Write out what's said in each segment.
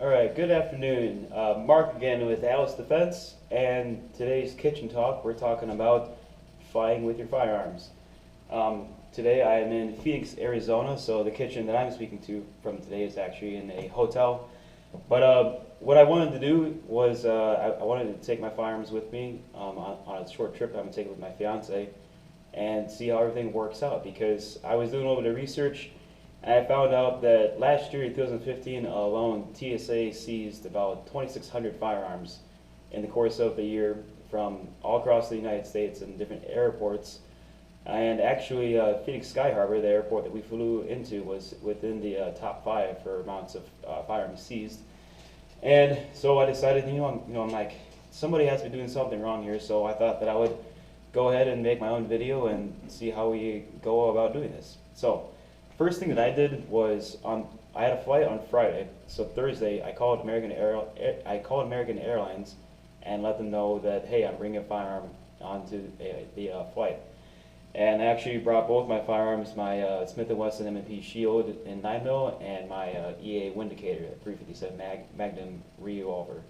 All right, good afternoon. Mark again with Alice Defense, and today's kitchen talk, we're talking about flying with your firearms. Today I am in Phoenix, Arizona, so the kitchen that I'm speaking to from today is actually in a hotel. But what I wanted to do was I wanted to take my firearms with me on a short trip I'm going to take with my fiance and see how everything works out, because I was doing a little bit of research. I found out that last year, in 2015 alone, TSA seized about 2,600 firearms in the course of the year from all across the United States and different airports. And actually, Phoenix Sky Harbor, the airport that we flew into, was within the top 5 for amounts of firearms seized. And so I decided, I'm like, somebody has to be doing something wrong here. So I thought that I would go ahead and make my own video and see how we go about doing this. So first thing that I did was I had a flight on Friday, so Thursday I called American Airlines and let them know that, hey, I'm bringing a firearm onto the flight. And I actually brought both my firearms, my Smith & Wesson M&P Shield in 9mm and my EA Windicator, a 357 Magnum revolver.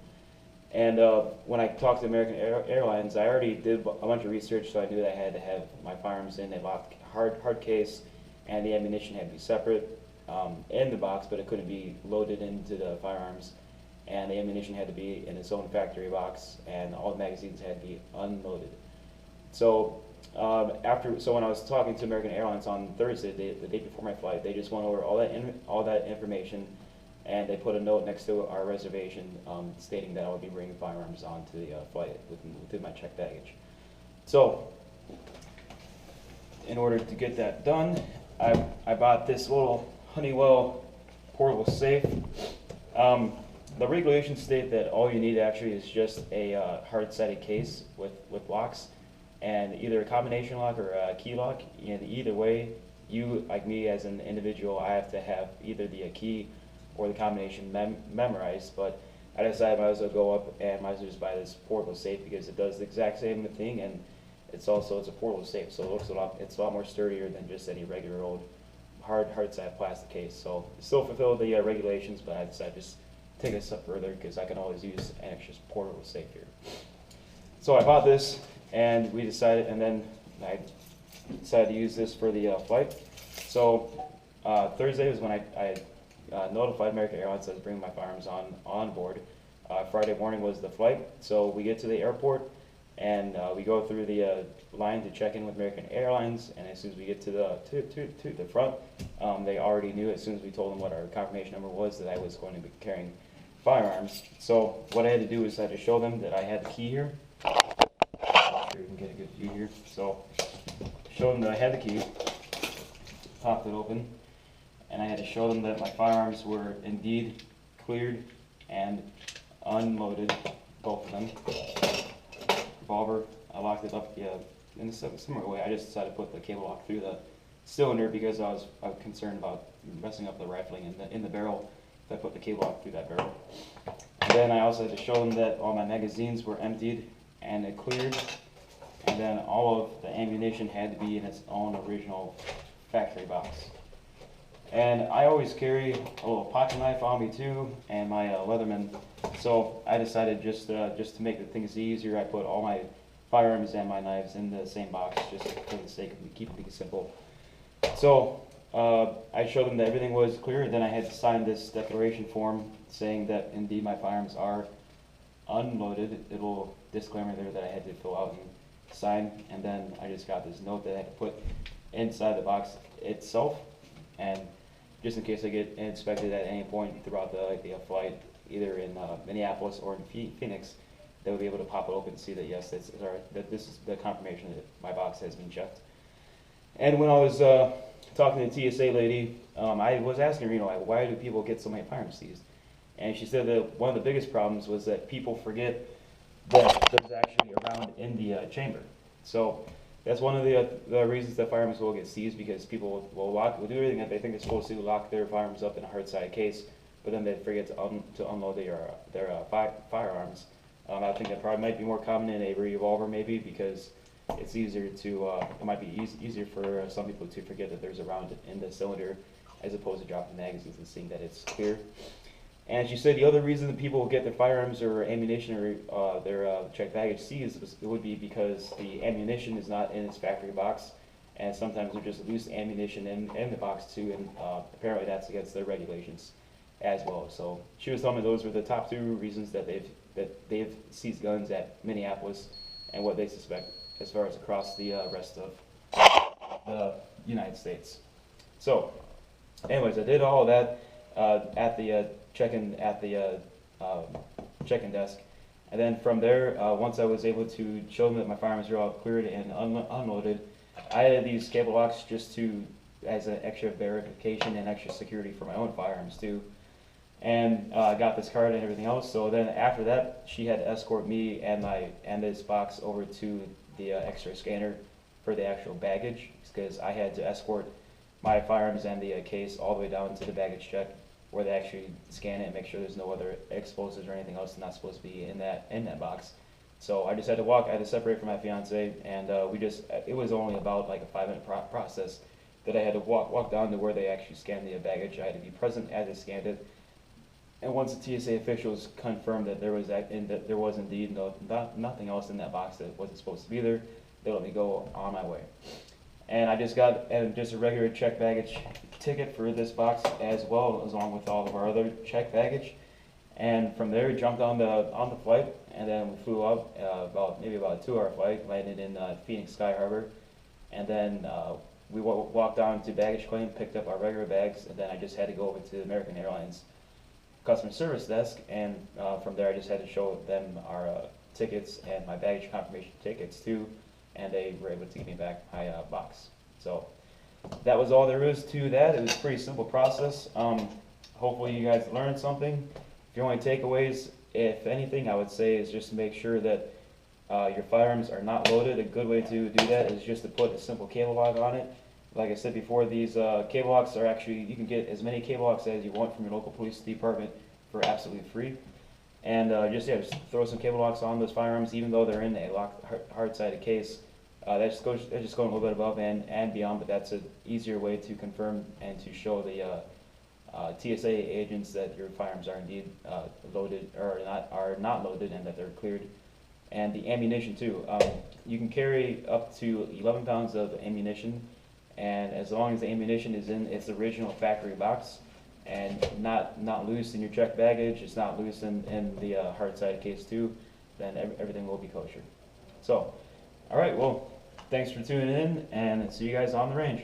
And when I talked to American Airlines, I already did a bunch of research, so I knew that I had to have my firearms in a locked hard case, and the ammunition had to be separate in the box, but it couldn't be loaded into the firearms, and the ammunition had to be in its own factory box, and all the magazines had to be unloaded. So when I was talking to American Airlines on Thursday, the day before my flight, they just went over all that information, and they put a note next to our reservation stating that I would be bringing firearms onto the flight within my checked baggage. So in order to get that done, I bought this little Honeywell portable safe. The regulations state that all you need actually is just a hard-sided case with locks, and either a combination lock or a key lock. And either way, you, like me as an individual, I have to have either the key or the combination memorized. But I decided I might as well go up and might as well just buy this portable safe, because it does the exact same thing, and it's a portable safe, so it's a lot more sturdier than just any regular old hard-sided plastic case. So it still fulfill the regulations, but I decided to just take it a step further, because I can always use an extra portable safe here. So I bought this, and then I decided to use this for the flight. So Thursday was when I notified American Airlines that I was bringing my firearms on board. Friday morning was the flight, so we get to the airport, and we go through the line to check in with American Airlines, and as soon as we get to the front, they already knew, as soon as we told them what our confirmation number was, that I was going to be carrying firearms. So what I had to do is I had to show them that I had the key here. Sure you can get a good view here. So show them that I had the key, popped it open, and I had to show them that my firearms were indeed cleared and unloaded, both of them. Revolver, I locked it up in a similar way. I just decided to put the cable lock through the cylinder, because I was concerned about messing up the rifling in the barrel. So I put the cable lock through that barrel. And then I also had to show them that all my magazines were emptied and it cleared, and then all of the ammunition had to be in its own original factory box. And I always carry a little pocket knife on me too, and my Leatherman. So I decided just to make the things easier, I put all my firearms and my knives in the same box, just for the sake of keeping things simple. So I showed them that everything was clear. Then I had to sign this declaration form saying that indeed my firearms are unloaded. A little disclaimer there that I had to fill out and sign. And then I just got this note that I had to put inside the box itself, and just in case I get inspected at any point throughout the flight, either in Minneapolis or in Phoenix, they would be able to pop it open and see that yes, that this is the confirmation that my box has been checked. And when I was talking to the TSA lady, I was asking her, why do people get so many firearms seized? And she said that one of the biggest problems was that people forget that there's actually a round in the chamber. So that's one of the reasons that firearms will get seized, because people will do everything that they think they're supposed to, lock their firearms up in a hard-sided case, but then they forget to unload their firearms. I think that probably might be more common in a revolver, maybe, because it's easier to, it might be easier for some people to forget that there's a round in the cylinder, as opposed to dropping magazines and seeing that it's clear. And she said the other reason that people get their firearms or ammunition or their checked baggage seized it would be because the ammunition is not in its factory box, and sometimes there's just loose ammunition in the box too, and apparently that's against their regulations as well. So she was telling me those were the top two reasons that they've seized guns at Minneapolis, and what they suspect as far as across the rest of the United States. So, anyways, I did all of that at the check-in desk, and then from there, once I was able to show them that my firearms were all cleared and unloaded, I added these cable locks just as an extra verification and extra security for my own firearms too. And I got this card and everything else. So then after that, she had to escort me and this box over to the X-ray scanner for the actual baggage, because I had to escort my firearms and the case all the way down to the baggage check, where they actually scan it and make sure there's no other explosives or anything else not supposed to be in that box. So I just had to separate from my fiance, and it was only about like a 5-minute process that I had to walk down to where they actually scanned the baggage. I had to be present as they scanned it. And once the TSA officials confirmed that there was indeed nothing else in that box that wasn't supposed to be there, they let me go on my way. And I just got just a regular checked baggage ticket for this box as well, along with all of our other checked baggage. And from there, we jumped on the flight, and then we flew up maybe about a 2-hour flight, landed in Phoenix Sky Harbor, and then we walked down to baggage claim, picked up our regular bags, and then I just had to go over to the American Airlines customer service desk, and from there I just had to show them our tickets and my baggage confirmation tickets too, and they were able to give me back my box. So that was all there is to that. It was a pretty simple process. Hopefully you guys learned something. If your only takeaways, if anything, I would say is just to make sure that your firearms are not loaded. A good way to do that is just to put a simple cable lock on it. Like I said before, these cable locks are actually, you can get as many cable locks as you want from your local police department for absolutely free. And just throw some cable locks on those firearms, even though they're in a locked, hard-sided case. That's just going a little bit above and beyond, but that's an easier way to confirm and to show the TSA agents that your firearms are indeed loaded or are not loaded, and that they're cleared. And the ammunition too. You can carry up to 11 pounds of ammunition, and as long as the ammunition is in its original factory box and not loose in your checked baggage, it's not loose in the hard-sided case too, then everything will be kosher. So, all right, well, thanks for tuning in, and see you guys on the range.